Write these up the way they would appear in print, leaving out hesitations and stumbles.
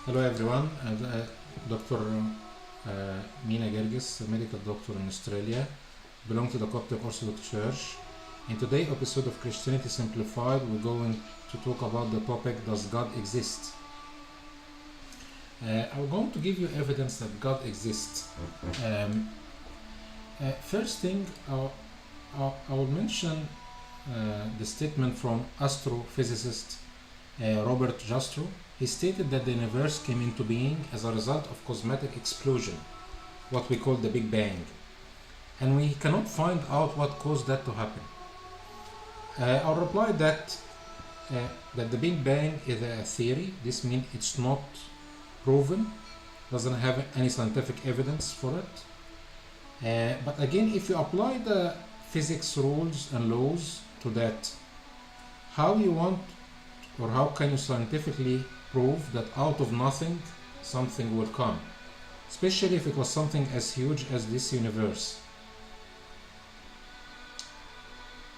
Hello everyone, Dr. Mina Gergis, a medical doctor in Australia, belong to the Coptic Orthodox Church. In today's episode of Christianity Simplified, we're going to talk about the topic, does God exist? I'm going to give you evidence that God exists. First thing, I will mention the statement from astrophysicist Robert Jastrow. He stated that the universe came into being as a result of cosmic explosion, what we call the Big Bang, and we cannot find out what caused that to happen. I'll reply that the Big Bang is a theory. This means it's not proven, doesn't have any scientific evidence for it. But again, if you apply the physics rules and laws to that, how you want or how can you scientifically prove that out of nothing something will come, especially if it was something as huge as this universe?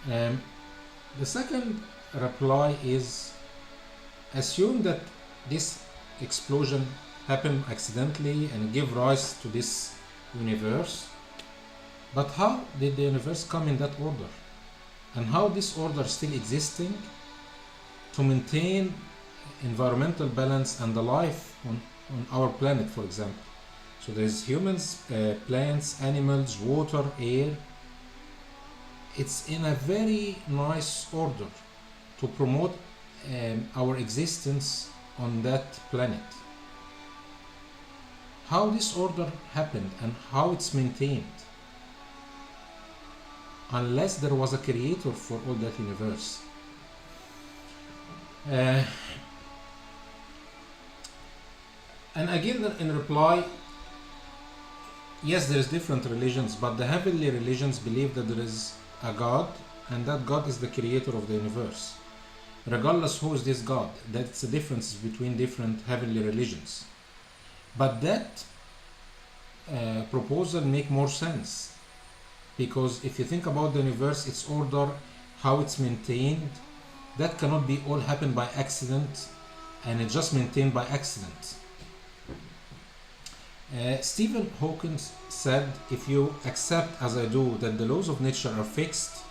The second reply is, assume that this explosion happened accidentally and give rise to this universe, but how did the universe come in that order, and how this order still existing to maintain environmental balance and the life on our planet, for example? So there's humans, plants, animals, water, air. It's in a very nice order to promote our existence on that planet. How this order happened and how it's maintained, unless there was a creator for all that universe. And again, in reply, yes, there is different religions, but the heavenly religions believe that there is a God, and that God is the creator of the universe. Regardless who is this God, that's the difference between different heavenly religions. But that proposal make more sense, because if you think about the universe, its order, how it's maintained, that cannot be all happen by accident, and it's just maintained by accident. Stephen Hawking said, if you accept as I do that the laws of nature are fixed,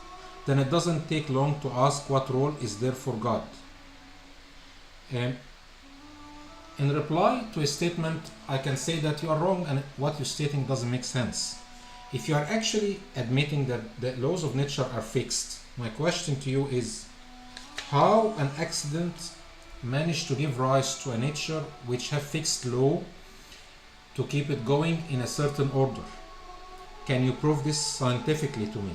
then it doesn't take long to ask what role is there for God. In reply to a statement, I can say that you are wrong and what you're stating doesn't make sense. If you are actually admitting that the laws of nature are fixed, my question to you is, how an accident managed to give rise to a nature which have fixed law to keep it going in a certain order? Can you prove this scientifically to me?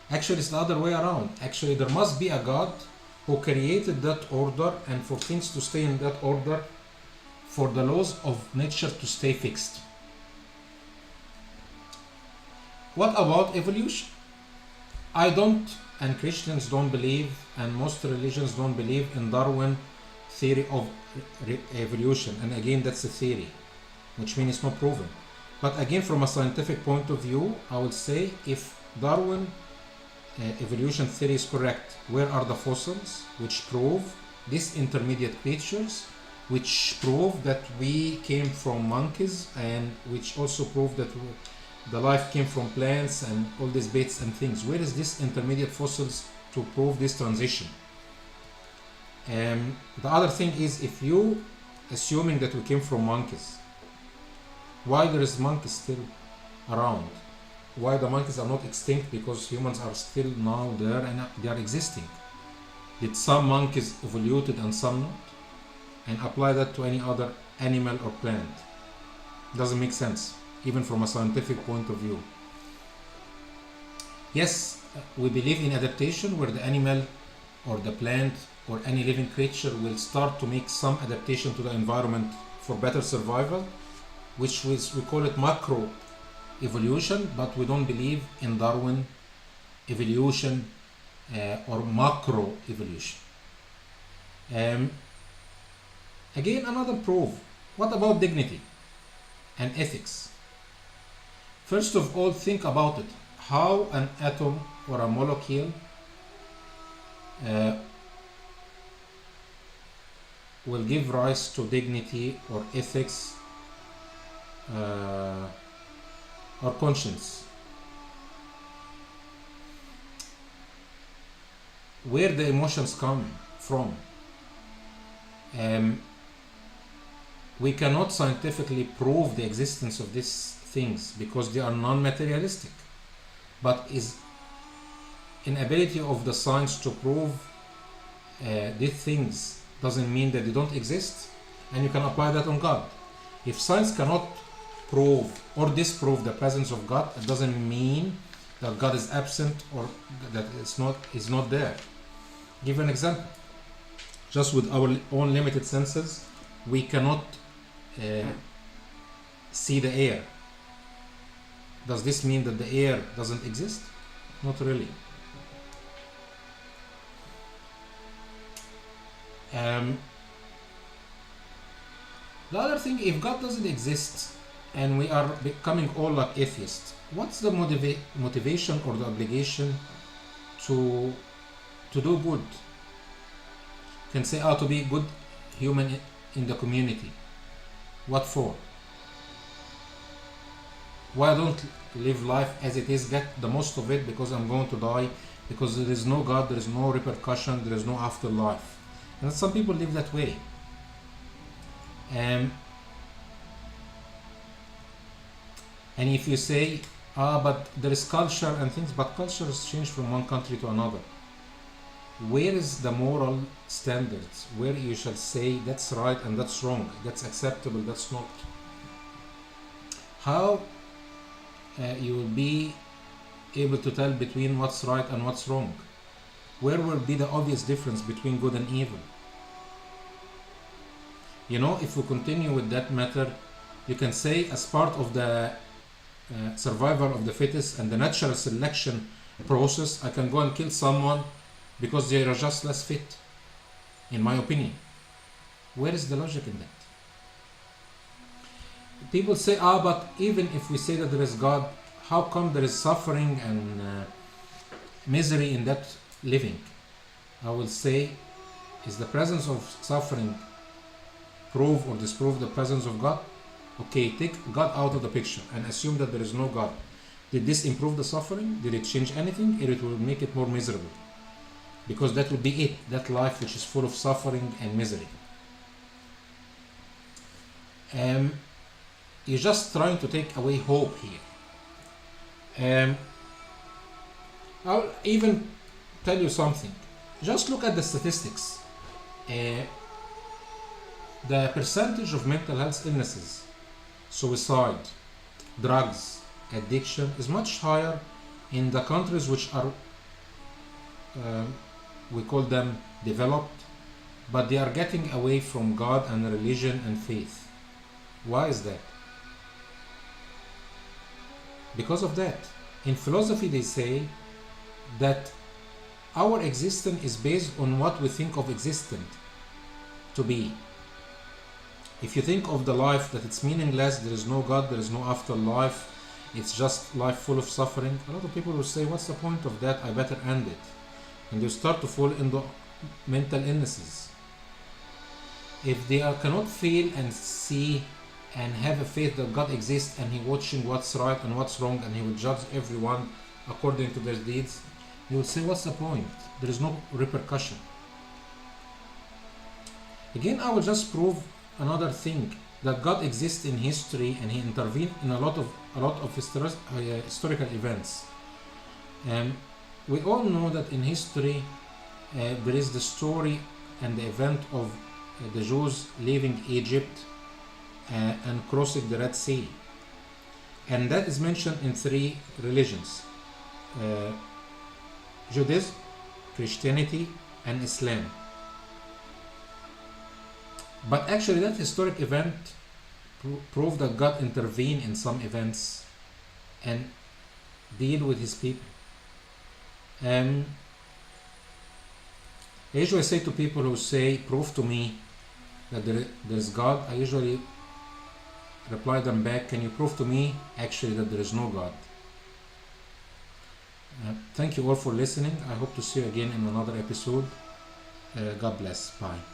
Actually, it's the other way around. Actually, there must be a God who created that order, and for things to stay in that order, for the laws of nature to stay fixed. What about evolution? I don't, and Christians don't believe, and most religions don't believe in Darwin theory of evolution. And again, that's a theory, which means it's not proven. But again, from a scientific point of view, I would say, if Darwin evolution theory is correct, where are the fossils which prove these intermediate creatures, which prove that we came from monkeys, and which also prove that the life came from plants and all these bits and things? Where is this intermediate fossils to prove this transition? The other thing is, if you assuming that we came from monkeys, why there is monkeys still around? Why the monkeys are not extinct? Because humans are still now there and they are existing. Did some monkeys evoluted and some not? And apply that to any other animal or plant? Doesn't make sense, even from a scientific point of view. Yes, we believe in adaptation, where the animal or the plant or any living creature will start to make some adaptation to the environment for better survival, which we call it macro evolution, but we don't believe in Darwin evolution or macro evolution. Again, another proof. What about dignity and ethics? First of all, think about it. How an atom or a molecule will give rise to dignity or ethics or conscience. Where the emotions come from. We cannot scientifically prove the existence of these things because they are non-materialistic. But is inability of the science to prove these things doesn't mean that they don't exist, and you can apply that on God. If science cannot prove or disprove the presence of God, it doesn't mean that God is absent or that is not there. Give an example. Just with our own limited senses, we cannot see the air. Does this mean that the air doesn't exist? Not really. The other thing, if God doesn't exist and we are becoming all like atheists, what's the motivation or the obligation to do good? You can say, to be a good human in the community. What for? Why don't live life as it is, get the most of it because I'm going to die, because there is no God, there is no repercussion, there is no afterlife. And some people live that way. And if you say, but there is culture and things, but culture has changed from one country to another. Where is the moral standards? Where you shall say that's right and that's wrong, that's acceptable, that's not? How you will be able to tell between what's right and what's wrong? Where will be the obvious difference between good and evil? You know, if we continue with that matter, you can say as part of the survival of the fittest and the natural selection process, I can go and kill someone because they are just less fit, in my opinion. Where is the logic in that? People say, but even if we say that there is God, how come there is suffering and misery in that living? I will say, is the presence of suffering prove or disprove the presence of God? Okay, take God out of the picture and assume that there is no God. Did this improve the suffering? Did it change anything? Or it will make it more miserable? Because that will be it, that life which is full of suffering and misery. You're just trying to take away hope here. I'll even tell you something. Just look at the statistics. The percentage of mental health illnesses, suicide, drugs, addiction is much higher in the countries which are, we call them developed, but they are getting away from God and religion and faith. Why is that? Because of that. In philosophy they say that our existence is based on what we think of existent to be. If you think of the life that it's meaningless, there is no God, there is no afterlife, it's just life full of suffering, a lot of people will say, what's the point of that? I better end it. And you start to fall into mental illnesses. If they cannot feel and see and have a faith that God exists and He watching what's right and what's wrong and He will judge everyone according to their deeds, you will say, what's the point? There is no repercussion. Again, I will just prove another thing, that God exists in history and He intervened in a lot of historical events. We all know that in history there is the story and the event of the Jews leaving Egypt and crossing the Red Sea, and that is mentioned in 3 religions: Judaism, Christianity, and Islam. But actually that historic event proved that God intervened in some events and deal with His people. I usually say to people who say, prove to me that there is God, I usually reply them back, can you prove to me actually that there is no God? Thank you all for listening. I hope to see you again in another episode. God bless. Bye.